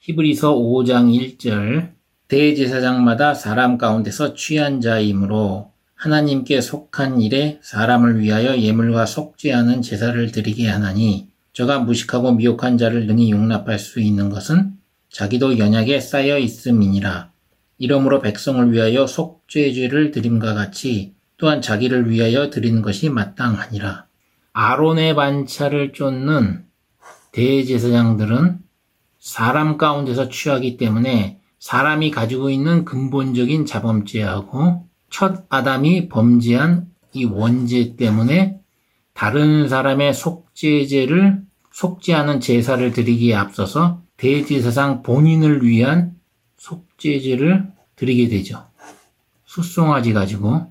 히브리서 5장 1절 대제사장마다 사람 가운데서 취한 자이므로 하나님께 속한 일에 사람을 위하여 예물과 속죄하는 제사를 드리게 하나니 저가 무식하고 미혹한 자를 능히 용납할 수 있는 것은 자기도 연약에 쌓여 있음이니라. 이러므로 백성을 위하여 속죄죄를 드림과 같이 또한 자기를 위하여 드리는 것이 마땅하니라. 아론의 반차를 쫓는 대제사장들은 사람 가운데서 취하기 때문에 사람이 가지고 있는 근본적인 자범죄하고 첫 아담이 범죄한 이 원죄 때문에 다른 사람의 속죄하는 제사를 드리기에 앞서서 대제사장 본인을 위한 속죄제를 드리게 되죠. 숫송아지 가지고.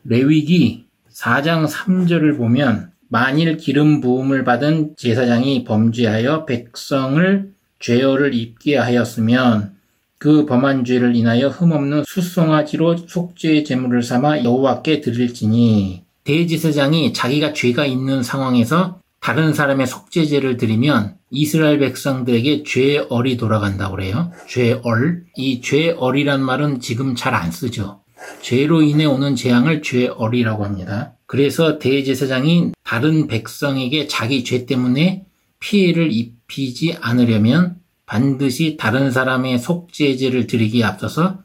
레위기 4장 3절을 보면 만일 기름 부음을 받은 제사장이 범죄하여 백성을 죄어를 입게 하였으면 그 범한 죄를 인하여 흠없는 숫송아지로 속죄의 제물을 삼아 여호와께 드릴지니. 대제사장이 자기가 죄가 있는 상황에서 다른 사람의 속죄제를 드리면 이스라엘 백성들에게 죄얼이 돌아간다고 그래요. 죄얼. 이 죄얼이란 말은 지금 잘 안 쓰죠. 죄로 인해 오는 재앙을 죄얼이라고 합니다. 그래서 대제사장이 다른 백성에게 자기 죄 때문에 피해를 입히지 않으려면 반드시 다른 사람의 속죄제를 드리기에 앞서서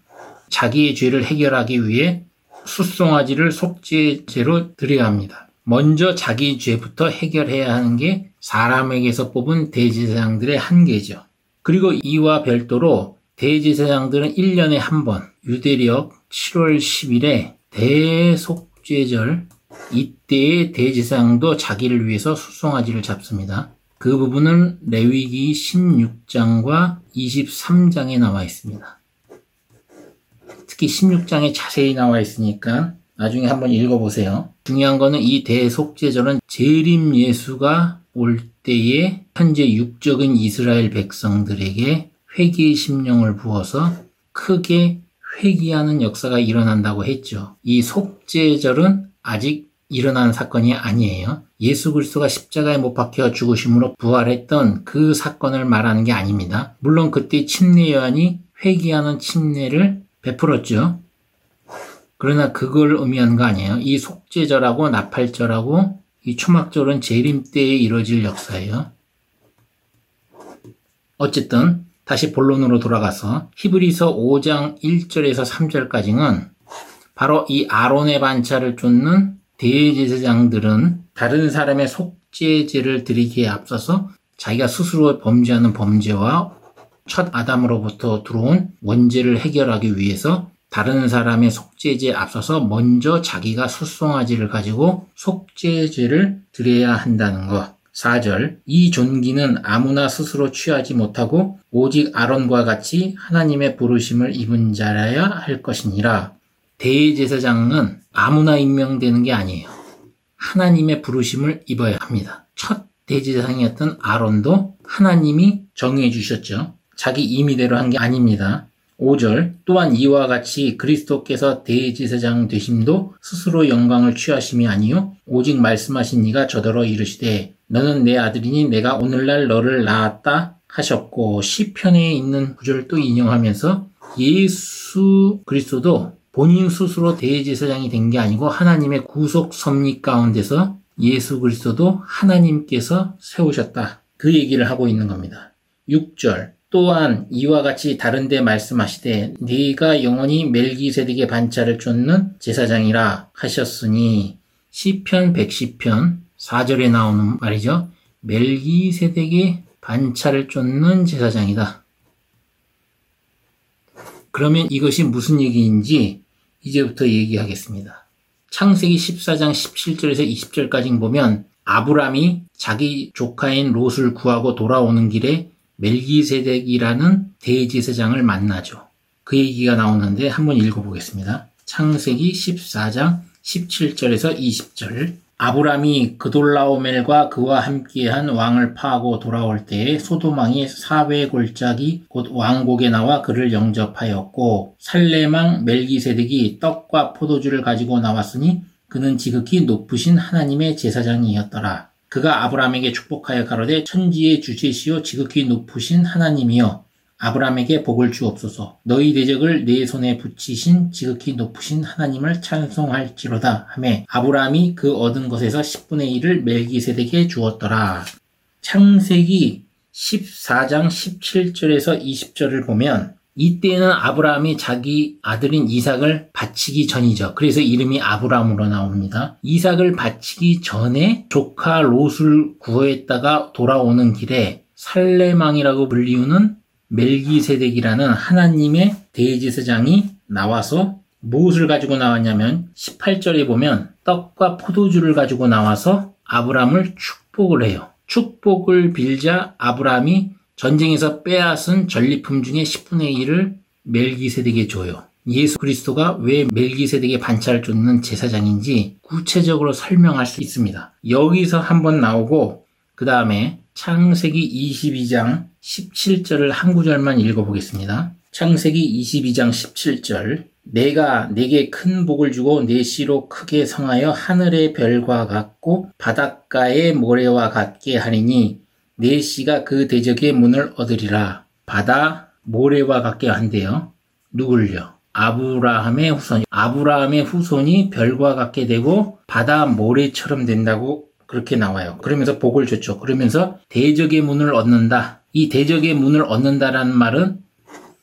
자기의 죄를 해결하기 위해 숫송아지를 속죄제로 드려야 합니다. 먼저 자기 죄부터 해결해야 하는 게 사람에게서 뽑은 대제사장들의 한계죠. 그리고 이와 별도로 대제사장들은 1년에 한 번 유대력 7월 10일에 대속죄절, 이때의 대제사장도 자기를 위해서 숫송아지를 잡습니다. 그 부분은 레위기 16장과 23장에 나와 있습니다. 특히 16장에 자세히 나와 있으니까 나중에 한번 읽어보세요. 중요한 거는 이 대속죄절은 재림 예수가 올 때에 현재 육적인 이스라엘 백성들에게 회개의 심령을 부어서 크게 회개하는 역사가 일어난다고 했죠. 이 속죄절은 아직 일어난 사건이 아니에요. 예수 그리스도가 십자가에 못 박혀 죽으심으로 부활했던 그 사건을 말하는 게 아닙니다. 물론 그때 침례 요한이 회개하는 침례를 베풀었죠. 그러나 그걸 의미하는 거 아니에요. 이 속죄절하고 나팔절하고 이 초막절은 재림 때에 이루어질 역사예요. 어쨌든 다시 본론으로 돌아가서 히브리서 5장 1절에서 3절까지는 바로 이 아론의 반차를 쫓는 대제사장들은 다른 사람의 속죄제를 드리기에 앞서서 자기가 스스로 범죄하는 범죄와 첫 아담으로부터 들어온 원죄를 해결하기 위해서 다른 사람의 속죄제에 앞서서 먼저 자기가 숫송아지를 가지고 속죄제를 드려야 한다는 것. 4절 이 존귀는 아무나 스스로 취하지 못하고 오직 아론과 같이 하나님의 부르심을 입은 자라야 할 것이니라. 대제사장은 아무나 임명되는 게 아니에요. 하나님의 부르심을 입어야 합니다. 첫 대제사장이었던 아론도 하나님이 정해 주셨죠. 자기 임의대로 한 게 아닙니다. 5절 또한 이와 같이 그리스도께서 대제사장 되심도 스스로 영광을 취하심이 아니요 오직 말씀하신 이가 저더러 이르시되 너는 내 아들이니 내가 오늘날 너를 낳았다 하셨고 시편에 있는 구절을 또 인용하면서 예수 그리스도도 본인 스스로 대제사장이 된 게 아니고 하나님의 구속 섭리 가운데서 예수 그리스도도 하나님께서 세우셨다. 그 얘기를 하고 있는 겁니다. 6절 또한 이와 같이 다른 데 말씀하시되 네가 영원히 멜기세덱의 반차를 쫓는 제사장이라 하셨으니 시편 110편 4절에 나오는 말이죠. 멜기세덱의 반차를 쫓는 제사장이다. 그러면 이것이 무슨 얘기인지 이제부터 얘기하겠습니다. 창세기 14장 17절에서 20절까지 보면 아브람이 자기 조카인 롯을 구하고 돌아오는 길에 멜기세덱이라는 대제사장을 만나죠. 그 얘기가 나오는데 한번 읽어보겠습니다. 창세기 14장 17절에서 20절 아브람이 그돌라오멜과 그와 함께한 왕을 파하고 돌아올 때에 소돔왕이 사회 골짜기 곧 왕곡에 나와 그를 영접하였고 살렘왕 멜기세덱이 떡과 포도주를 가지고 나왔으니 그는 지극히 높으신 하나님의 제사장이었더라. 그가 아브라함에게 축복하여 가로되 천지의 주제시요 지극히 높으신 하나님이여 아브라함에게 복을 주옵소서. 너희 대적을 내 손에 붙이신 지극히 높으신 하나님을 찬송할지로다 하매 아브라함이 그 얻은 것에서 10분의 1을 멜기세덱에게 주었더라. 창세기 14장 17절에서 20절을 보면 이때는 아브라함이 자기 아들인 이삭을 바치기 전이죠. 그래서 이름이 아브라함으로 나옵니다. 이삭을 바치기 전에 조카 롯을 구했다가 돌아오는 길에 살레망이라고 불리우는 멜기세덱이라는 하나님의 대제사장이 나와서 무엇을 가지고 나왔냐면 18절에 보면 떡과 포도주를 가지고 나와서 아브라함을 축복을 해요. 축복을 빌자 아브라함이 전쟁에서 빼앗은 전리품 중에 10분의 1을 멜기세덱에게 줘요. 예수 그리스도가 왜 멜기세덱의 반차를 쫓는 제사장인지 구체적으로 설명할 수 있습니다. 여기서 한번 나오고 그 다음에 창세기 22장 17절을 한 구절만 읽어보겠습니다. 창세기 22장 17절 내가 내게 큰 복을 주고 내 씨로 크게 성하여 하늘의 별과 같고 바닷가의 모래와 같게 하리니 내 씨가 그 대적의 문을 얻으리라. 바다 모래와 같게 한대요. 누굴요? 아브라함의 후손. 아브라함의 후손이 별과 같게 되고 바다 모래처럼 된다고 그렇게 나와요. 그러면서 복을 줬죠. 그러면서 대적의 문을 얻는다. 이 대적의 문을 얻는다라는 말은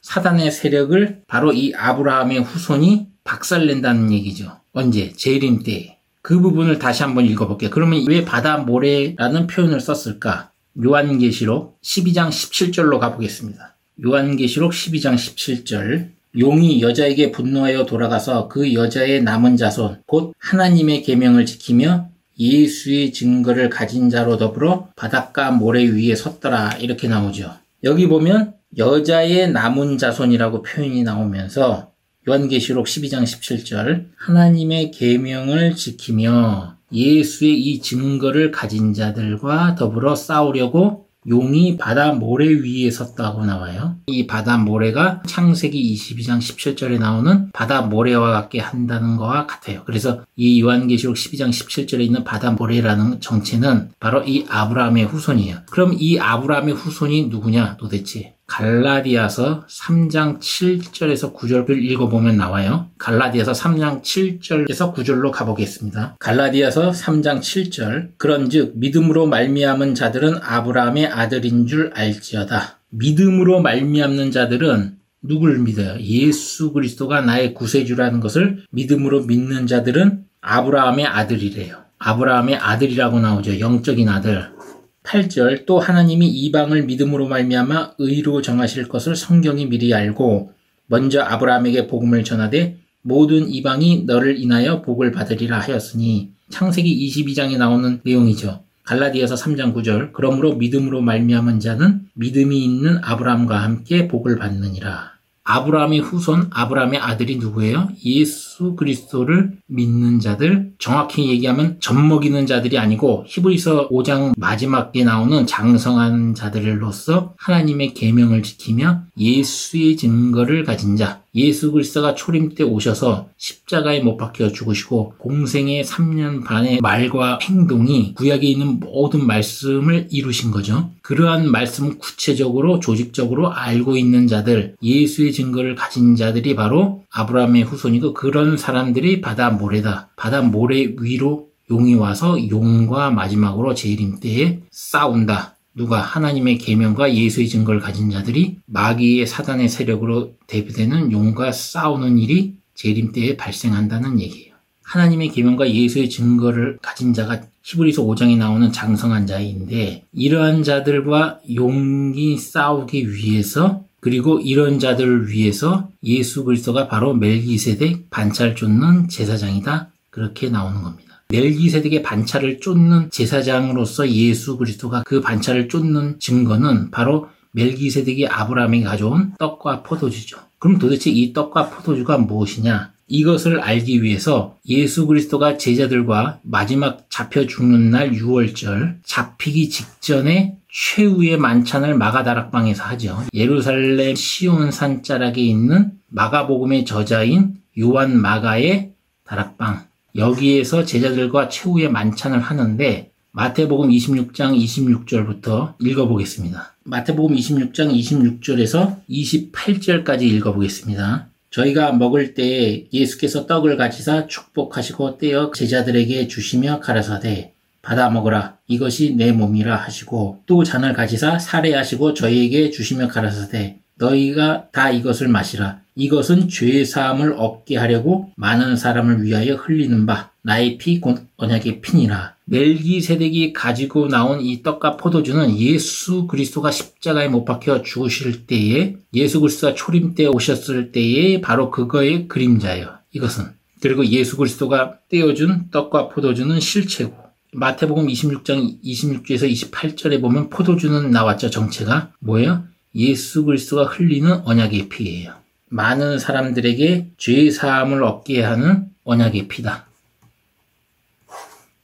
사단의 세력을 바로 이 아브라함의 후손이 박살낸다는 얘기죠. 언제? 재림 때. 그 부분을 다시 한번 읽어볼게요. 그러면 왜 바다 모래라는 표현을 썼을까? 요한계시록 12장 17절로 가보겠습니다. 요한계시록 12장 17절 용이 여자에게 분노하여 돌아가서 그 여자의 남은 자손 곧 하나님의 계명을 지키며 예수의 증거를 가진 자로 더불어 바닷가 모래 위에 섰더라 이렇게 나오죠. 여기 보면 여자의 남은 자손이라고 표현이 나오면서 요한계시록 12장 17절 하나님의 계명을 지키며 예수의 이 증거를 가진 자들과 더불어 싸우려고 용이 바다 모래 위에 섰다고 나와요. 이 바다 모래가 창세기 22장 17절에 나오는 바다 모래와 같게 한다는 것과 같아요. 그래서 이 요한계시록 12장 17절에 있는 바다 모래라는 정체는 바로 이 아브라함의 후손이에요. 그럼 이 아브라함의 후손이 누구냐 도대체? 갈라디아서 3장 7절에서 9절을 읽어보면 나와요. 갈라디아서 3장 7절에서 9절로 가보겠습니다. 갈라디아서 3장 7절 그런즉 믿음으로 말미암은 자들은 아브라함의 아들인 줄 알지어다. 믿음으로 말미암는 자들은 누구를 믿어요? 예수 그리스도가 나의 구세주라는 것을 믿음으로 믿는 자들은 아브라함의 아들이래요. 아브라함의 아들이라고 나오죠. 영적인 아들. 8절 또 하나님이 이방을 믿음으로 말미암아 의로 정하실 것을 성경이 미리 알고 먼저 아브라함에게 복음을 전하되 모든 이방이 너를 인하여 복을 받으리라 하였으니 창세기 22장에 나오는 내용이죠. 갈라디아서 3장 9절 그러므로 믿음으로 말미암은 자는 믿음이 있는 아브라함과 함께 복을 받느니라. 아브라함의 후손, 아브라함의 아들이 누구예요? 예수 그리스도를 믿는 자들, 정확히 얘기하면 젖먹이는 자들이 아니고 히브리서 5장 마지막에 나오는 장성한 자들로서 하나님의 계명을 지키며 예수의 증거를 가진 자, 예수 그리스도가 초림 때 오셔서 십자가에 못 박혀 죽으시고 공생의 3년 반의 말과 행동이 구약에 있는 모든 말씀을 이루신 거죠. 그러한 말씀을 구체적으로 조직적으로 알고 있는 자들, 예수의 증거를 가진 자들이 바로 아브라함의 후손이고 그런 사람들이 바다 모래다. 바다 모래 위로 용이 와서 용과 마지막으로 재림 때에 싸운다. 누가? 하나님의 계명과 예수의 증거를 가진 자들이 마귀의 사단의 세력으로 대표되는 용과 싸우는 일이 재림 때에 발생한다는 얘기예요. 하나님의 계명과 예수의 증거를 가진 자가 히브리서 5장에 나오는 장성한 자인데 이러한 자들과 용이 싸우기 위해서 그리고 이런 자들을 위해서 예수 그리스도가 바로 멜기세덱 반차를 쫓는 제사장이다. 그렇게 나오는 겁니다. 멜기세덱의 반차를 쫓는 제사장으로서 예수 그리스도가 그 반차를 쫓는 증거는 바로 멜기세덱이 아브라함에게 가져온 떡과 포도주죠. 그럼 도대체 이 떡과 포도주가 무엇이냐? 이것을 알기 위해서 예수 그리스도가 제자들과 마지막 잡혀 죽는 날 6월절 잡히기 직전에 최후의 만찬을 마가다락방에서 하죠. 예루살렘 시온 산자락에 있는 마가복음의 저자인 요한 마가의 다락방 여기에서 제자들과 최후의 만찬을 하는데 마태복음 26장 26절부터 읽어보겠습니다. 마태복음 26장 26절에서 28절까지 읽어보겠습니다. 저희가 먹을 때에 예수께서 떡을 가지사 축복하시고 떼어 제자들에게 주시며 가라사대 받아 먹으라 이것이 내 몸이라 하시고 또 잔을 가지사 살해하시고 저희에게 주시며 가라사대 너희가 다 이것을 마시라 이것은 죄 사함을 얻게 하려고 많은 사람을 위하여 흘리는 바 나의 피 곧 언약의 피니라. 멜기세덱이 가지고 나온 이 떡과 포도주는 예수 그리스도가 십자가에 못 박혀 죽으실 때에 예수 그리스도가 초림 때 오셨을 때에 바로 그거의 그림자예요. 이것은. 그리고 예수 그리스도가 떼어준 떡과 포도주는 실체고 마태복음 26장 26절에서 28절에 보면 포도주는 나왔죠. 정체가 뭐예요? 예수 그리스도가 흘리는 언약의 피예요. 많은 사람들에게 죄 사함을 얻게 하는 언약의 피다.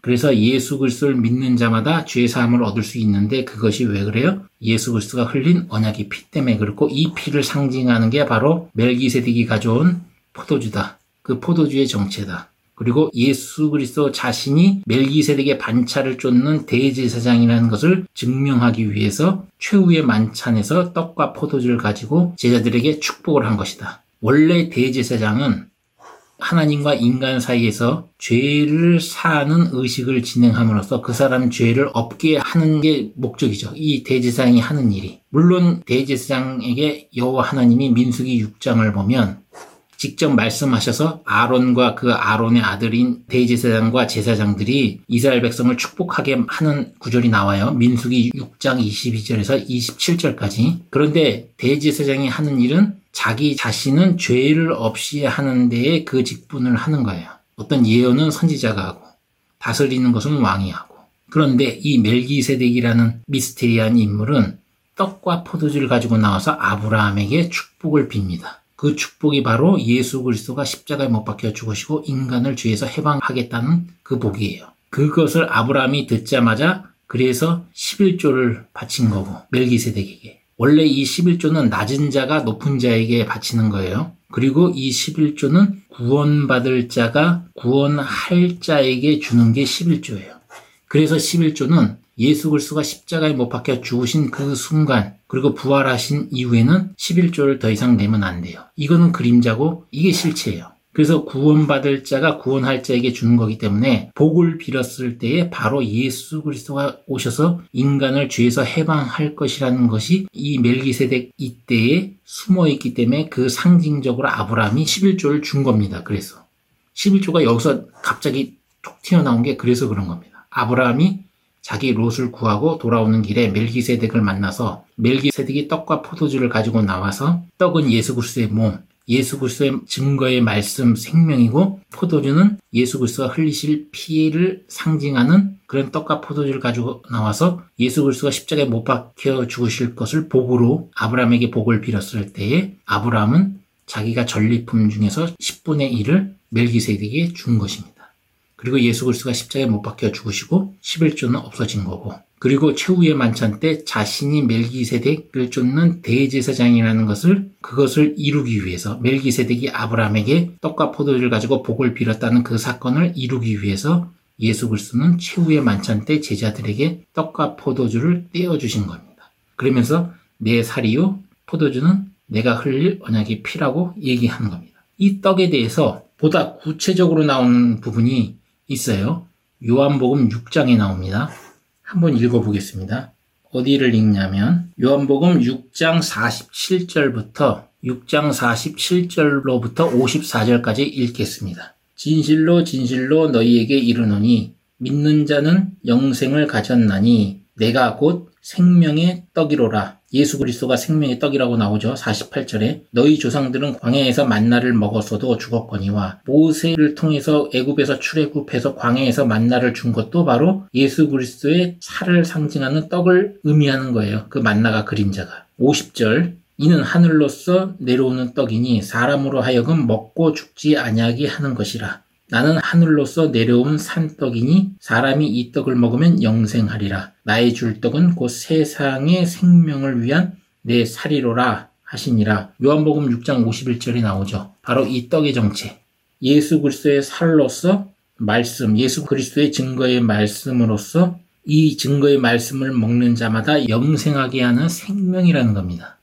그래서 예수 그리스도를 믿는 자마다 죄 사함을 얻을 수 있는데 그것이 왜 그래요? 예수 그리스도가 흘린 언약의 피 때문에 그렇고 이 피를 상징하는 게 바로 멜기세덱이 가져온 포도주다. 그 포도주의 정체다. 그리고 예수 그리스도 자신이 멜기세덱의 반차를 쫓는 대제사장이라는 것을 증명하기 위해서 최후의 만찬에서 떡과 포도주를 가지고 제자들에게 축복을 한 것이다. 원래 대제사장은 하나님과 인간 사이에서 죄를 사하는 의식을 진행함으로써 그 사람 죄를 없게 하는 게 목적이죠. 이 대제사장이 하는 일이. 물론 대제사장에게 여호와 하나님이 민수기 6장을 보면 직접 말씀하셔서 아론과 그 아론의 아들인 대제사장과 제사장들이 이스라엘 백성을 축복하게 하는 구절이 나와요. 민수기 6장 22절에서 27절까지. 그런데 대제사장이 하는 일은 자기 자신은 죄를 없이 하는 데에 그 직분을 하는 거예요. 어떤 예언은 선지자가 하고 다스리는 것은 왕이 하고. 그런데 이 멜기세덱이라는 미스테리한 인물은 떡과 포도주를 가지고 나와서 아브라함에게 축복을 빕니다. 그 축복이 바로 예수 그리스도가 십자가에 못 박혀 죽으시고 인간을 죄에서 해방하겠다는 그 복이에요. 그것을 아브라함이 듣자마자 그래서 11조를 바친 거고 멜기세덱에게. 원래 이 11조는 낮은 자가 높은 자에게 바치는 거예요. 그리고 이 11조는 구원받을 자가 구원할 자에게 주는 게 11조예요. 그래서 11조는 예수 그리스도가 십자가에 못 박혀 죽으신 그 순간 그리고 부활하신 이후에는 11조를 더 이상 내면 안 돼요. 이거는 그림자고 이게 실체예요. 그래서 구원받을 자가 구원할 자에게 주는 거기 때문에 복을 빌었을 때에 바로 예수 그리스도가 오셔서 인간을 죄에서 해방할 것이라는 것이 이 멜기세덱 이때에 숨어있기 때문에 그 상징적으로 아브라함이 11조를 준 겁니다. 그래서 11조가 여기서 갑자기 툭 튀어나온 게 그래서 그런 겁니다. 아브라함이 자기 롯을 구하고 돌아오는 길에 멜기세덱을 만나서 멜기세덱이 떡과 포도주를 가지고 나와서 떡은 예수 그리스도의 몸, 예수 그리스도의 증거의 말씀 생명이고 포도주는 예수 그리스도가 흘리실 피를 상징하는 그런 떡과 포도주를 가지고 나와서 예수 그리스도가 십자가에 못 박혀 죽으실 것을 복으로 아브라함에게 복을 빌었을 때에 아브라함은 자기가 전리품 중에서 10분의 1을 멜기세덱에게 준 것입니다. 그리고 예수 그리스도가 십자가에 못 박혀 죽으시고 11조는 없어진 거고 그리고 최후의 만찬 때 자신이 멜기세덱을 쫓는 대제사장이라는 그것을 이루기 위해서 멜기세덱이 아브라함에게 떡과 포도주를 가지고 복을 빌었다는 그 사건을 이루기 위해서 예수 그리스도는 최후의 만찬 때 제자들에게 떡과 포도주를 떼어주신 겁니다. 그러면서 내 살이요 포도주는 내가 흘릴 언약의 피라고 얘기하는 겁니다. 이 떡에 대해서 보다 구체적으로 나오는 부분이 있어요. 요한복음 6장에 나옵니다. 한번 읽어보겠습니다. 어디를 읽냐면 요한복음 6장 47절로부터 54절까지 읽겠습니다. 진실로 진실로 너희에게 이르노니 믿는 자는 영생을 가졌나니 내가 곧 생명의 떡이로라. 예수 그리스도가 생명의 떡이라고 나오죠. 48절에 너희 조상들은 광야에서 만나를 먹었어도 죽었거니와 모세를 통해서 애굽에서 출애굽해서 광야에서 만나를 준 것도 바로 예수 그리스도의 살을 상징하는 떡을 의미하는 거예요. 그 만나가 그림자가. 50절 이는 하늘로서 내려오는 떡이니 사람으로 하여금 먹고 죽지 아니하게 하는 것이라. 나는 하늘로서 내려온 산떡이니 사람이 이 떡을 먹으면 영생하리라. 나의 줄 떡은 곧 세상의 생명을 위한 내 살이로라 하시니라. 요한복음 6장 51절에 나오죠. 바로 이 떡의 정체. 예수 그리스도의 살로서 말씀, 예수 그리스도의 증거의 말씀으로서 이 증거의 말씀을 먹는 자마다 영생하게 하는 생명이라는 겁니다.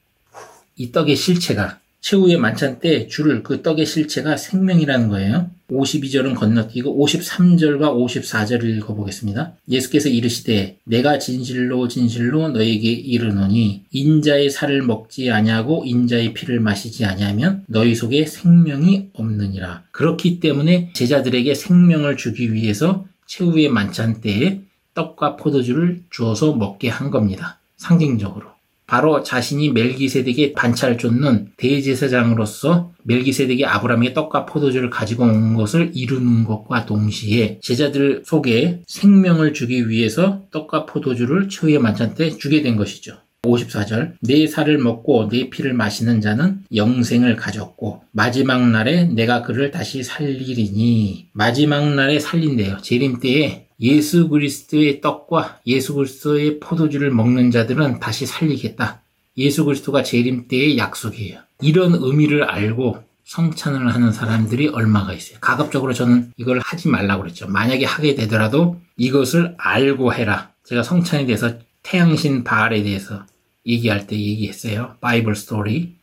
이 떡의 실체가 최후의 만찬 때 줄 그 떡의 실체가 생명이라는 거예요. 52절은 건너뛰고 53절과 54절을 읽어보겠습니다. 예수께서 이르시되 내가 진실로 진실로 너에게 이르노니 인자의 살을 먹지 아니하고 인자의 피를 마시지 아니하면 너희 속에 생명이 없느니라. 그렇기 때문에 제자들에게 생명을 주기 위해서 최후의 만찬 때에 떡과 포도주를 주어서 먹게 한 겁니다. 상징적으로. 바로 자신이 멜기세덱의 반차를 쫓는 대제사장으로서 멜기세덱이 아브라함에게 떡과 포도주를 가지고 온 것을 이루는 것과 동시에 제자들 속에 생명을 주기 위해서 떡과 포도주를 최후의 만찬 때 주게 된 것이죠. 54절 내 살을 먹고 내 피를 마시는 자는 영생을 가졌고 마지막 날에 내가 그를 다시 살리리니. 마지막 날에 살린대요. 재림 때에 예수 그리스도의 떡과 예수 그리스도의 포도주를 먹는 자들은 다시 살리겠다. 예수 그리스도가 재림 때의 약속이에요. 이런 의미를 알고 성찬을 하는 사람들이 얼마가 있어요. 가급적으로 저는 이걸 하지 말라고 그랬죠. 만약에 하게 되더라도 이것을 알고 해라. 제가 성찬에 대해서 태양신 바알에 대해서 얘기할 때 얘기했어요. 바이블 스토리.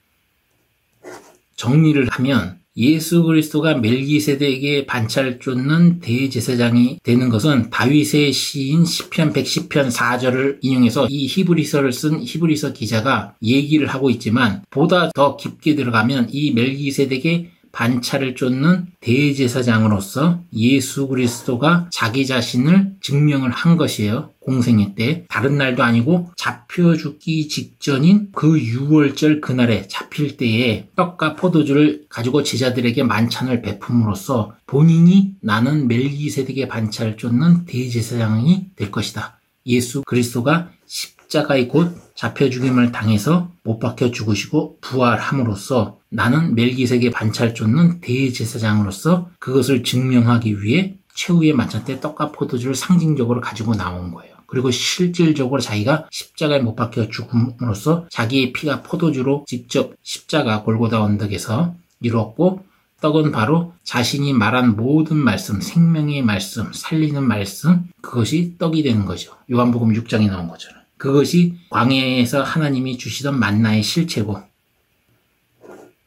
정리를 하면 예수 그리스도가 멜기세덱에게 반차를 쫓는 대제사장이 되는 것은 다윗의 시인 시편 110편 4절을 인용해서 이 히브리서를 쓴 히브리서 기자가 얘기를 하고 있지만 보다 더 깊게 들어가면 이 멜기세덱의 반차를 쫓는 대제사장으로서 예수 그리스도가 자기 자신을 증명을 한 것이에요. 공생애 때. 다른 날도 아니고 잡혀 죽기 직전인 그 6월절 그날에 잡힐 때에 떡과 포도주를 가지고 제자들에게 만찬을 베품으로써 본인이 나는 멜기세덱의 반차를 쫓는 대제사장이 될 것이다. 예수 그리스도가 십자가의 곧 잡혀 죽임을 당해서 못 박혀 죽으시고 부활함으로써 나는 멜기세덱의 반차를 쫓는 대제사장으로서 그것을 증명하기 위해 최후의 만찬 때 떡과 포도주를 상징적으로 가지고 나온 거예요. 그리고 실질적으로 자기가 십자가에 못 박혀 죽음으로써 자기의 피가 포도주로 직접 십자가 골고다 언덕에서 이루었고 떡은 바로 자신이 말한 모든 말씀, 생명의 말씀, 살리는 말씀, 그것이 떡이 되는 거죠. 요한복음 6장에 나온 것처럼. 그것이 광야에서 하나님이 주시던 만나의 실체고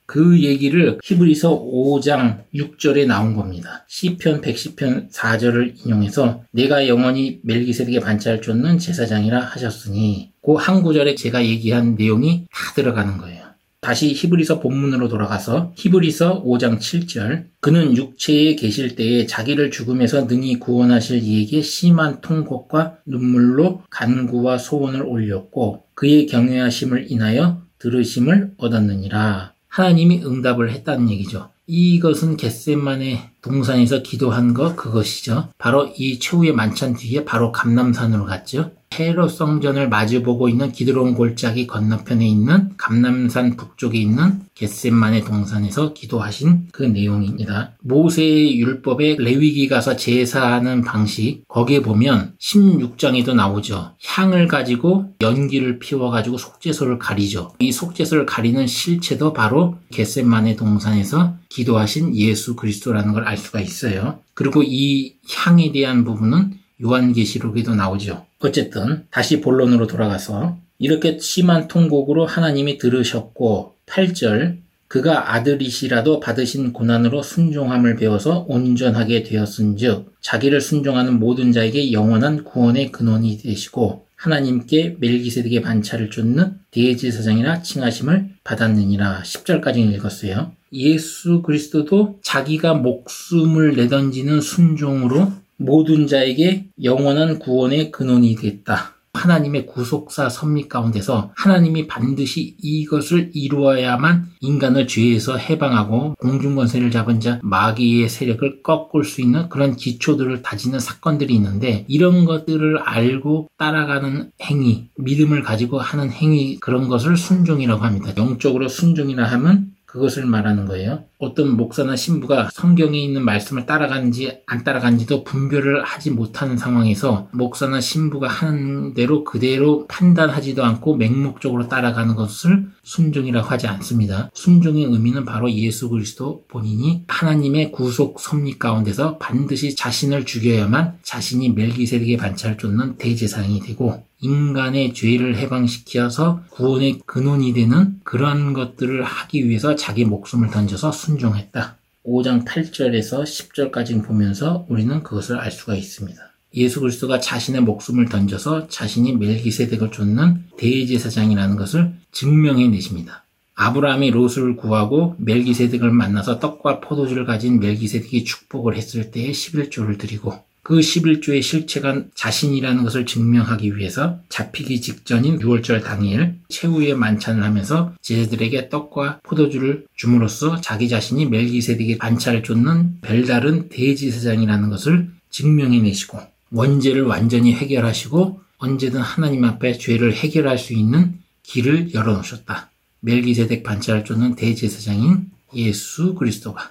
그 얘기를 히브리서 5장 6절에 나온 겁니다. 시편 110편 4절을 인용해서 내가 영원히 멜기세덱의 반차를 쫓는 제사장이라 하셨으니 그 한 구절에 제가 얘기한 내용이 다 들어가는 거예요. 다시 히브리서 본문으로 돌아가서 히브리서 5장 7절 그는 육체에 계실 때에 자기를 죽음에서 능히 구원하실 이에게 심한 통곡과 눈물로 간구와 소원을 올렸고 그의 경외하심을 인하여 들으심을 얻었느니라. 하나님이 응답을 했다는 얘기죠. 이것은 겟세마네 동산에서 기도한 것 그것이죠. 바로 이 최후의 만찬 뒤에 바로 감람산으로 갔죠. 헤롯 성전을 마주보고 있는 기드론 골짜기 건너편에 있는 감람산 북쪽에 있는 겟세마네 동산에서 기도하신 그 내용입니다. 모세의 율법에 레위기 가서 제사하는 방식 거기에 보면 16장에도 나오죠. 향을 가지고 연기를 피워가지고 속죄소를 가리죠. 이 속죄소를 가리는 실체도 바로 겟세마네 동산에서 기도하신 예수 그리스도라는 걸 알 수가 있어요. 그리고 이 향에 대한 부분은 요한계시록에도 나오죠. 어쨌든 다시 본론으로 돌아가서 이렇게 심한 통곡으로 하나님이 들으셨고 8절 그가 아들이시라도 받으신 고난으로 순종함을 배워서 온전하게 되었은즉 자기를 순종하는 모든 자에게 영원한 구원의 근원이 되시고 하나님께 멜기세덱의 반차를 쫓는 대제사장이라 칭하심을 받았느니라. 10절까지 읽었어요. 예수 그리스도도 자기가 목숨을 내던지는 순종으로 모든 자에게 영원한 구원의 근원이 됐다. 하나님의 구속사 섭리 가운데서 하나님이 반드시 이것을 이루어야만 인간을 죄에서 해방하고 공중권세를 잡은 자 마귀의 세력을 꺾을 수 있는 그런 기초들을 다지는 사건들이 있는데 이런 것들을 알고 따라가는 행위, 믿음을 가지고 하는 행위 그런 것을 순종이라고 합니다. 영적으로 순종이라 하면 그것을 말하는 거예요. 어떤 목사나 신부가 성경에 있는 말씀을 따라가는지 안 따라가는지도 분별을 하지 못하는 상황에서 목사나 신부가 하는 대로 그대로 판단하지도 않고 맹목적으로 따라가는 것을 순종이라고 하지 않습니다. 순종의 의미는 바로 예수 그리스도 본인이 하나님의 구속 섭리 가운데서 반드시 자신을 죽여야만 자신이 멜기세덱의 반차를 쫓는 대제사장이 되고 인간의 죄를 해방시켜서 구원의 근원이 되는 그러한 것들을 하기 위해서 자기 목숨을 던져서 순종했다. 5장 8절에서 10절까지 보면서 우리는 그것을 알 수가 있습니다. 예수 그리스도가 자신의 목숨을 던져서 자신이 멜기세덱을 쫓는 대제사장이라는 것을 증명해내십니다. 아브라함이 롯을 구하고 멜기세덱을 만나서 떡과 포도주를 가진 멜기세덱이 축복을 했을 때에 11조를 드리고 그 11조의 실체가 자신이라는 것을 증명하기 위해서 잡히기 직전인 6월절 당일 최후의 만찬을 하면서 제자들에게 떡과 포도주를 줌으로써 자기 자신이 멜기세덱의 반차를 쫓는 별다른 대제사장이라는 것을 증명해내시고 원죄를 완전히 해결하시고 언제든 하나님 앞에 죄를 해결할 수 있는 길을 열어놓으셨다. 멜기세덱 반차를 쫓는 대제사장인 예수 그리스도가.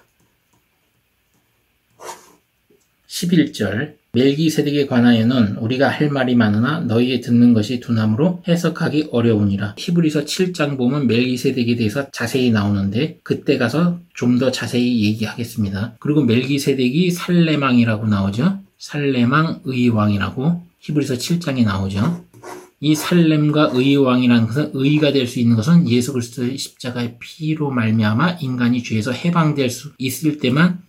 11절 멜기세덱에 관하여는 우리가 할 말이 많으나 너희의 듣는 것이 둔함으로 해석하기 어려우니라. 히브리서 7장 보면 멜기세덱에 대해서 자세히 나오는데 그때 가서 좀 더 자세히 얘기하겠습니다. 그리고 멜기세덱이 살레망이라고 나오죠. 살레망 의왕이라고 히브리서 7장에 나오죠. 이 살렘과 의의 왕이라는 것은 의가 될 수 있는 것은 예수 그리스도의 십자가의 피로 말미암아 인간이 죄에서 해방될 수 있을 때만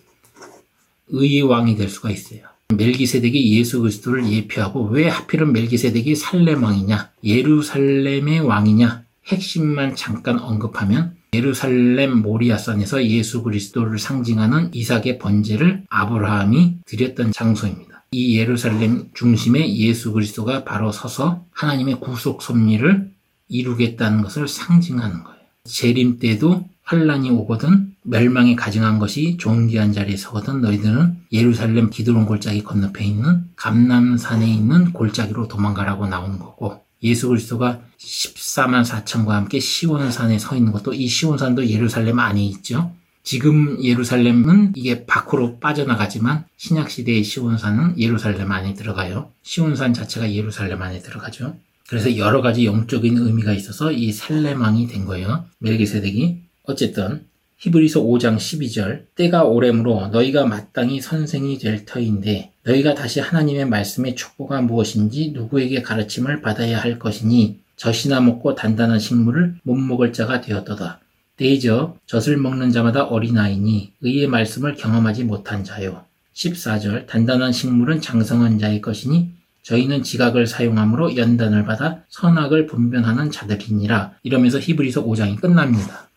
의의 왕이 될 수가 있어요. 멜기세덱이 예수 그리스도를 예표하고 왜 하필은 멜기세덱이 살렘 왕이냐, 예루살렘의 왕이냐 핵심만 잠깐 언급하면 예루살렘 모리아산에서 예수 그리스도를 상징하는 이삭의 번제를 아브라함이 드렸던 장소입니다. 이 예루살렘 중심에 예수 그리스도가 바로 서서 하나님의 구속 섭리를 이루겠다는 것을 상징하는 거예요. 재림 때도 환란이 오거든 멸망에 가증한 것이 존귀한 자리에 서거든 너희들은 예루살렘 기드론 골짜기 건너편에 있는 감람산에 있는 골짜기로 도망가라고 나오는 거고 예수 그리스도가 14만 4천과 함께 시온산에 서 있는 것도 이 시온산도 예루살렘 안에 있죠. 지금 예루살렘은 이게 밖으로 빠져나가지만 신약시대의 시온산은 예루살렘 안에 들어가요. 시온산 자체가 예루살렘 안에 들어가죠. 그래서 여러 가지 영적인 의미가 있어서 이 살레망이 된 거예요. 멜기세덱이. 어쨌든 히브리서 5장 12절 때가 오래므로 너희가 마땅히 선생이 될 터인데 너희가 다시 하나님의 말씀의 촉구가 무엇인지 누구에게 가르침을 받아야 할 것이니 젖이나 먹고 단단한 식물을 못 먹을 자가 되었도다. 대저 젖을 먹는 자마다 어린아이니 의의 말씀을 경험하지 못한 자요. 14절 단단한 식물은 장성한 자의 것이니 저희는 지각을 사용함으로 연단을 받아 선악을 분별하는 자들이니라. 이러면서 히브리서 5장이 끝납니다.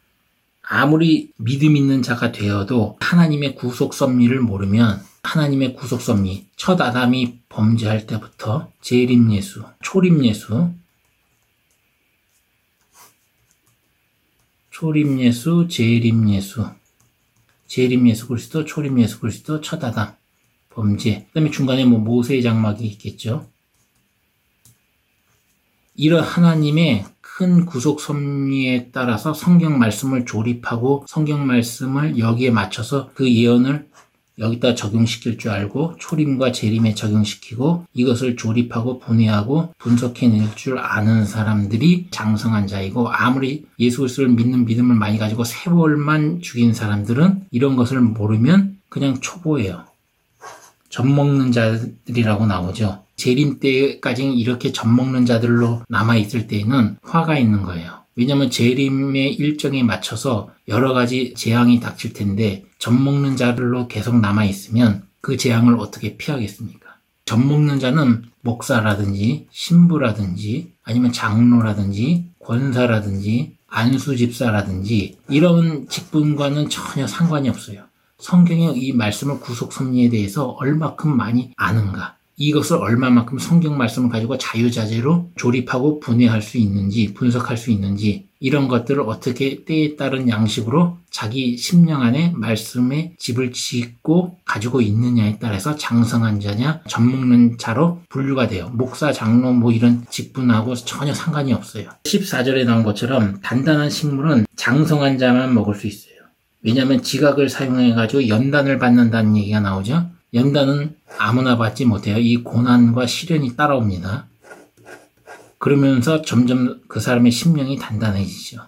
아무리 믿음 있는 자가 되어도 하나님의 구속 섭리를 모르면 하나님의 구속 섭리, 첫 아담이 범죄할 때부터 재림예수, 초림예수, 재림예수 그리스도, 초림예수 그리스도, 첫 아담, 범죄. 그 다음에 중간에 모세의 장막이 있겠죠. 이런 하나님의 큰 구속 섭리에 따라서 성경 말씀을 조립하고 성경 말씀을 여기에 맞춰서 그 예언을 여기다 적용시킬 줄 알고 초림과 재림에 적용시키고 이것을 조립하고 분해하고 분석해낼 줄 아는 사람들이 장성한 자이고 아무리 예수 그리스도를 믿는 믿음을 많이 가지고 세월만 죽인 사람들은 이런 것을 모르면 그냥 초보예요. 젖먹는 자들이라고 나오죠. 재림 때까지 이렇게 젖먹는 자들로 남아있을 때에는 화가 있는 거예요. 왜냐하면 재림의 일정에 맞춰서 여러 가지 재앙이 닥칠 텐데 젖먹는 자들로 계속 남아있으면 그 재앙을 어떻게 피하겠습니까? 젖먹는 자는 목사라든지 신부라든지 아니면 장로라든지 권사라든지 안수집사라든지 이런 직분과는 전혀 상관이 없어요. 성경의 이 말씀을 구속 섭리에 대해서 얼마큼 많이 아는가, 이것을 얼마만큼 성경 말씀을 가지고 자유자재로 조립하고 분해할 수 있는지, 분석할 수 있는지, 이런 것들을 어떻게 때에 따른 양식으로 자기 심령 안에 말씀의 집을 짓고 가지고 있느냐에 따라서 장성한 자냐 젖먹는 자로 분류가 돼요. 목사, 장로 뭐 이런 직분하고 전혀 상관이 없어요. 14절에 나온 것처럼 단단한 식물은 장성한 자만 먹을 수 있어요. 왜냐하면 지각을 사용해가지고 연단을 받는다는 얘기가 나오죠. 연단은 아무나 받지 못해요. 이 고난과 시련이 따라옵니다. 그러면서 점점 그 사람의 심령이 단단해지죠.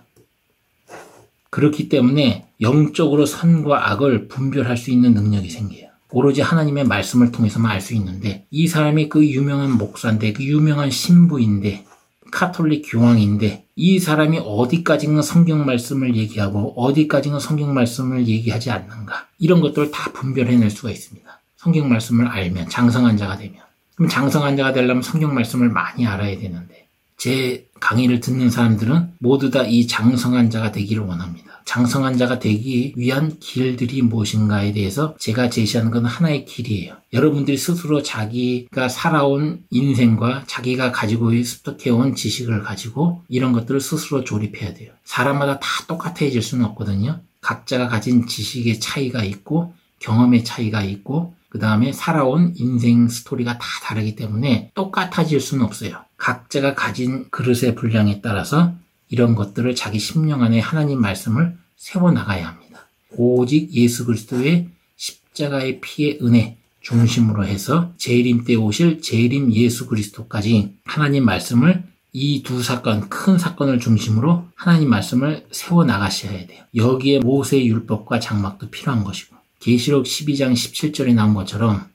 그렇기 때문에 영적으로 선과 악을 분별할 수 있는 능력이 생겨요. 오로지 하나님의 말씀을 통해서만 알 수 있는데 이 사람이 그 유명한 목사인데 그 유명한 신부인데 카톨릭 교황인데 이 사람이 어디까지는 성경 말씀을 얘기하고 어디까지는 성경 말씀을 얘기하지 않는가 이런 것들을 다 분별해낼 수가 있습니다. 성경 말씀을 알면 장성한 자가 되면 그럼 장성한 자가 되려면 성경 말씀을 많이 알아야 되는데 제 강의를 듣는 사람들은 모두 다 이 장성한 자가 되기를 원합니다. 장성한 자가 되기 위한 길들이 무엇인가에 대해서 제가 제시하는 건 하나의 길이에요. 여러분들이 스스로 자기가 살아온 인생과 자기가 가지고 습득해온 지식을 가지고 이런 것들을 스스로 조립해야 돼요. 사람마다 다 똑같아질 수는 없거든요. 각자가 가진 지식의 차이가 있고 경험의 차이가 있고 그 다음에 살아온 인생 스토리가 다 다르기 때문에 똑같아질 수는 없어요. 각자가 가진 그릇의 분량에 따라서 이런 것들을 자기 심령 안에 하나님 말씀을 세워나가야 합니다. 오직 예수 그리스도의 십자가의 피의 은혜 중심으로 해서 재림 때 오실 재림 예수 그리스도까지 하나님 말씀을 이 두 사건, 큰 사건을 중심으로 하나님 말씀을 세워나가셔야 돼요. 여기에 모세의 율법과 장막도 필요한 것이고 계시록 12장 17절에 나온 것처럼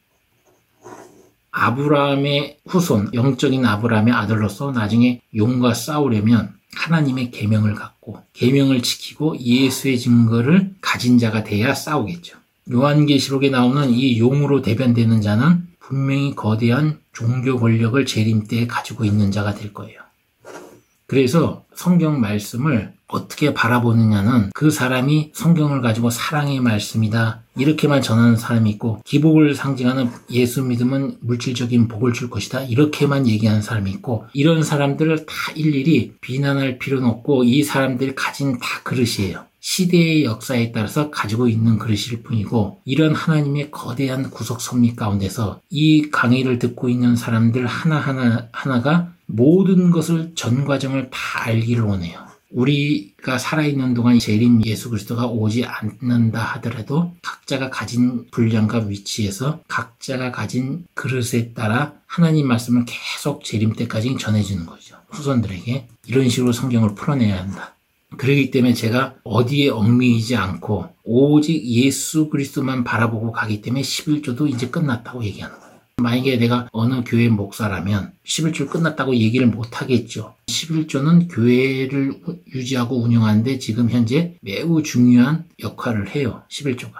아브라함의 후손, 영적인 아브라함의 아들로서 나중에 용과 싸우려면 하나님의 계명을 갖고 계명을 지키고 예수의 증거를 가진 자가 돼야 싸우겠죠. 요한계시록에 나오는 이 용으로 대변되는 자는 분명히 거대한 종교 권력을 재림 때에 가지고 있는 자가 될 거예요. 그래서 성경 말씀을 어떻게 바라보느냐는 그 사람이 성경을 가지고 사랑의 말씀이다 이렇게만 전하는 사람이 있고 기복을 상징하는 예수 믿으면 물질적인 복을 줄 것이다 이렇게만 얘기하는 사람이 있고 이런 사람들을 다 일일이 비난할 필요는 없고 이 사람들이 가진 다 그릇이에요. 시대의 역사에 따라서 가지고 있는 그릇일 뿐이고 이런 하나님의 거대한 구속 섭리 가운데서 이 강의를 듣고 있는 사람들 하나가 모든 것을 전 과정을 다 알기를 원해요. 우리가 살아있는 동안 재림 예수 그리스도가 오지 않는다 하더라도 각자가 가진 분량과 위치에서 각자가 가진 그릇에 따라 하나님 말씀을 계속 재림 때까지 전해주는 거죠. 후손들에게 이런 식으로 성경을 풀어내야 한다. 그렇기 때문에 제가 어디에 얽매이지 않고 오직 예수 그리스도만 바라보고 가기 때문에 11조도 이제 끝났다고 얘기하는 거예요. 만약에 내가 어느 교회 목사라면 11조 끝났다고 얘기를 못 하겠죠. 11조는 교회를 유지하고 운영하는데 지금 현재 매우 중요한 역할을 해요. 11조가.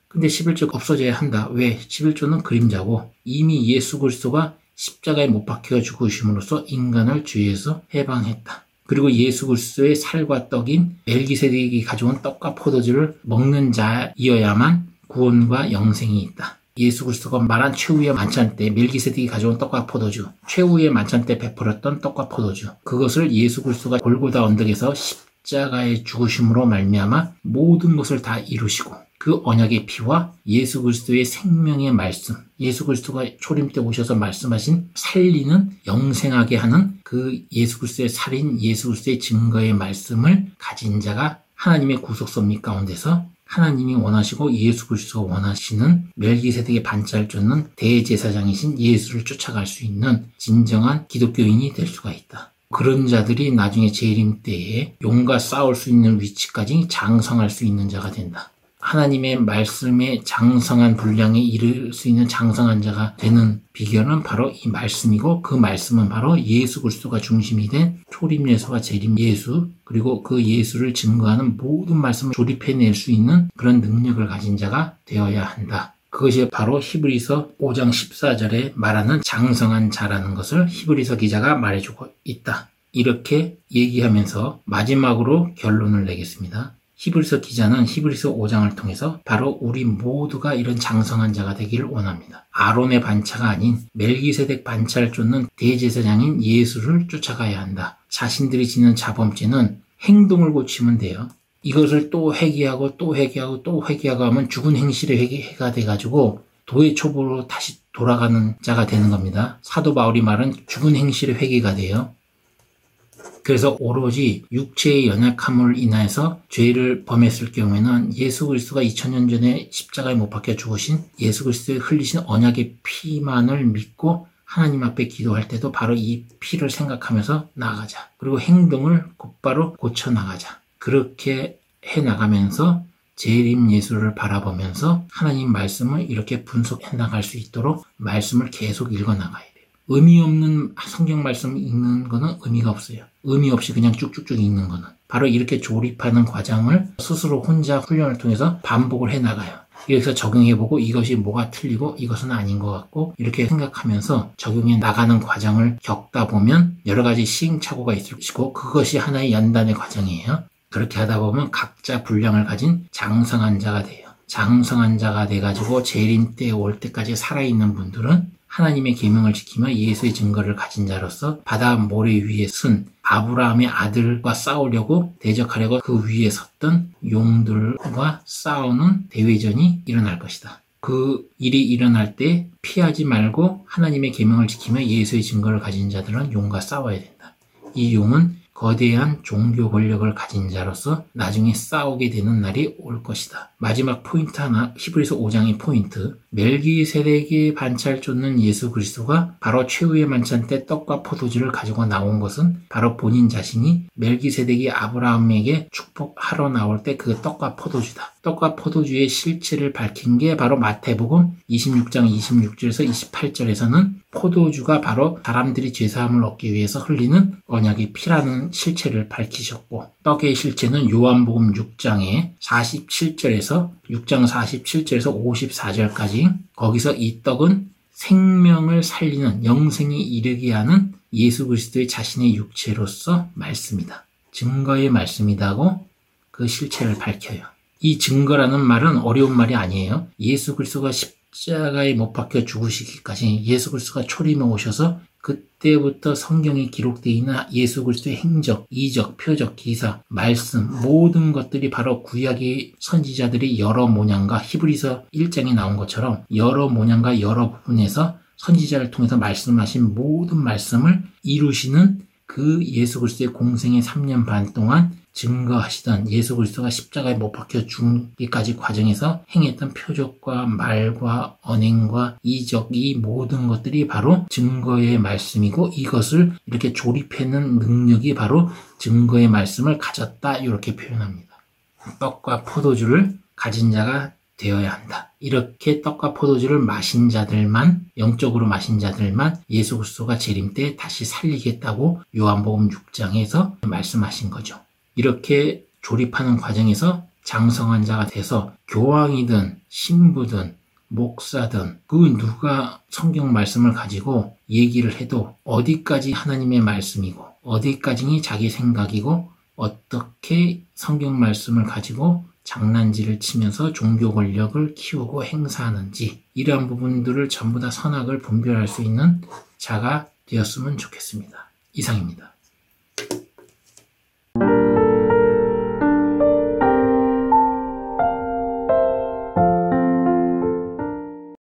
근데 11조가 없어져야 한다. 왜? 11조는 그림자고 이미 예수 그리스도가 십자가에 못 박혀 죽으심으로써 인간을 죄에서 해방했다. 그리고 예수 그리스도의 살과 떡인 멜기세덱이 가져온 떡과 포도주를 먹는 자이어야만 구원과 영생이 있다. 예수 그리스도가 말한 최후의 만찬 때 멜기세덱이 가져온 떡과 포도주, 최후의 만찬 때 베풀었던 떡과 포도주, 그것을 예수 그리스도가 골고다 언덕에서 십자가의 죽으심으로 말미암아 모든 것을 다 이루시고 그 언약의 피와 예수 그리스도의 생명의 말씀, 예수 그리스도가 초림 때 오셔서 말씀하신 살리는 영생하게 하는 그 예수 그리스도의 살인, 예수 그리스도의 증거의 말씀을 가진 자가 하나님의 구속 섭리 가운데서 하나님이 원하시고 예수 그리스도가 원하시는 멜기세덱의 반차를 대제사장이신 예수를 쫓아갈 수 있는 진정한 기독교인이 될 수가 있다. 그런 자들이 나중에 재림 때에 용과 싸울 수 있는 위치까지 장성할 수 있는 자가 된다. 하나님의 말씀에 장성한 분량에 이를 수 있는 장성한 자가 되는 비결은 바로 이 말씀이고 그 말씀은 바로 예수 그리스도가 중심이 된 초림 예수와 재림 예수 그리고 그 예수를 증거하는 모든 말씀을 조립해낼 수 있는 그런 능력을 가진 자가 되어야 한다. 그것이 바로 히브리서 5장 14절에 말하는 장성한 자라는 것을 히브리서 기자가 말해주고 있다. 이렇게 얘기하면서 마지막으로 결론을 내겠습니다. 히브리서 기자는 히브리서 5장을 통해서 바로 우리 모두가 이런 장성한 자가 되기를 원합니다. 아론의 반차가 아닌 멜기세덱 반차를 쫓는 대제사장인 예수를 쫓아가야 한다. 자신들이 지는 자범죄는 행동을 고치면 돼요. 이것을 또 회개하고 또 회개하고 또 회개하고 하면 죽은 행실의 회개가 돼가지고 도의 첩으로 다시 돌아가는 자가 되는 겁니다. 사도 바울이 말은 죽은 행실의 회개가 돼요. 그래서 오로지 육체의 연약함을 인하여서 죄를 범했을 경우에는 예수 그리스도가 2000년 전에 십자가에 못 박혀 죽으신 예수 그리스도의 흘리신 언약의 피만을 믿고 하나님 앞에 기도할 때도 바로 이 피를 생각하면서 나아가자. 그리고 행동을 곧바로 고쳐 나가자. 그렇게 해 나가면서 재림 예수를 바라보면서 하나님 말씀을 이렇게 분석해 나갈 수 있도록 말씀을 계속 읽어 나가야 돼요. 의미 없는 성경 말씀 읽는 거는 의미가 없어요. 의미 없이 그냥 쭉쭉쭉 읽는 거는. 바로 이렇게 조립하는 과정을 스스로 혼자 훈련을 통해서 반복을 해 나가요. 여기서 적용해보고 이것이 뭐가 틀리고 이것은 아닌 것 같고 이렇게 생각하면서 적용해 나가는 과정을 겪다 보면 여러 가지 시행착오가 있을 것이고 그것이 하나의 연단의 과정이에요. 그렇게 하다 보면 각자 분량을 가진 장성한 자가 돼요. 장성한 자가 돼가지고 재림 때 올 때까지 살아있는 분들은 하나님의 계명을 지키며 예수의 증거를 가진 자로서 바다 모래 위에 쓴 아브라함의 아들과 싸우려고 대적하려고 그 위에 섰던 용들과 싸우는 대회전이 일어날 것이다. 그 일이 일어날 때 피하지 말고 하나님의 계명을 지키며 예수의 증거를 가진 자들은 용과 싸워야 된다. 이 용은 거대한 종교 권력을 가진 자로서 나중에 싸우게 되는 날이 올 것이다. 마지막 포인트 하나, 히브리서 5장의 포인트. 멜기세덱의 반차를 쫓는 예수 그리스도가 바로 최후의 만찬 때 떡과 포도주를 가지고 나온 것은 바로 본인 자신이 멜기세덱이 아브라함에게 축복하러 나올 때 그 떡과 포도주다. 떡과 포도주의 실체를 밝힌 게 바로 마태복음 26장 26절에서 28절에서는 포도주가 바로 사람들이 죄사함을 얻기 위해서 흘리는 언약의 피라는 실체를 밝히셨고 떡의 실체는 요한복음 6장의 47절에서 6장 47절에서 54절까지 거기서 이 떡은 생명을 살리는 영생에 이르게 하는 예수 그리스도의 자신의 육체로서 말씀이다. 증거의 말씀이다고 그 실체를 밝혀요. 이 증거라는 말은 어려운 말이 아니에요. 예수 그리스도가 십자가에 못 박혀 죽으시기까지 예수 그리스도가 초림에 오셔서 그때부터 성경에 기록되어 있는 예수 그리스도의 행적, 이적, 표적, 기사, 말씀 모든 것들이 바로 구약의 선지자들이 여러 모양과 히브리서 1장에 나온 것처럼 여러 모양과 여러 부분에서 선지자를 통해서 말씀하신 모든 말씀을 이루시는 그 예수 그리스도의 공생의 3년 반 동안 증거하시던 예수 그리스도가 십자가에 못 박혀 죽기까지 과정에서 행했던 표적과 말과 언행과 이적 이 모든 것들이 바로 증거의 말씀이고 이것을 이렇게 조립해내는 능력이 바로 증거의 말씀을 가졌다 이렇게 표현합니다. 떡과 포도주를 가진 자가 되어야 한다. 이렇게 떡과 포도주를 마신 자들만 영적으로 마신 자들만 예수 그리스도가 재림 때 다시 살리겠다고 요한복음 6장에서 말씀하신 거죠. 이렇게 조립하는 과정에서 장성한 자가 돼서 교황이든 신부든 목사든 그 누가 성경 말씀을 가지고 얘기를 해도 어디까지 하나님의 말씀이고 어디까지는 자기 생각이고 어떻게 성경 말씀을 가지고 장난질을 치면서 종교 권력을 키우고 행사하는지 이러한 부분들을 전부 다 선악을 분별할 수 있는 자가 되었으면 좋겠습니다. 이상입니다.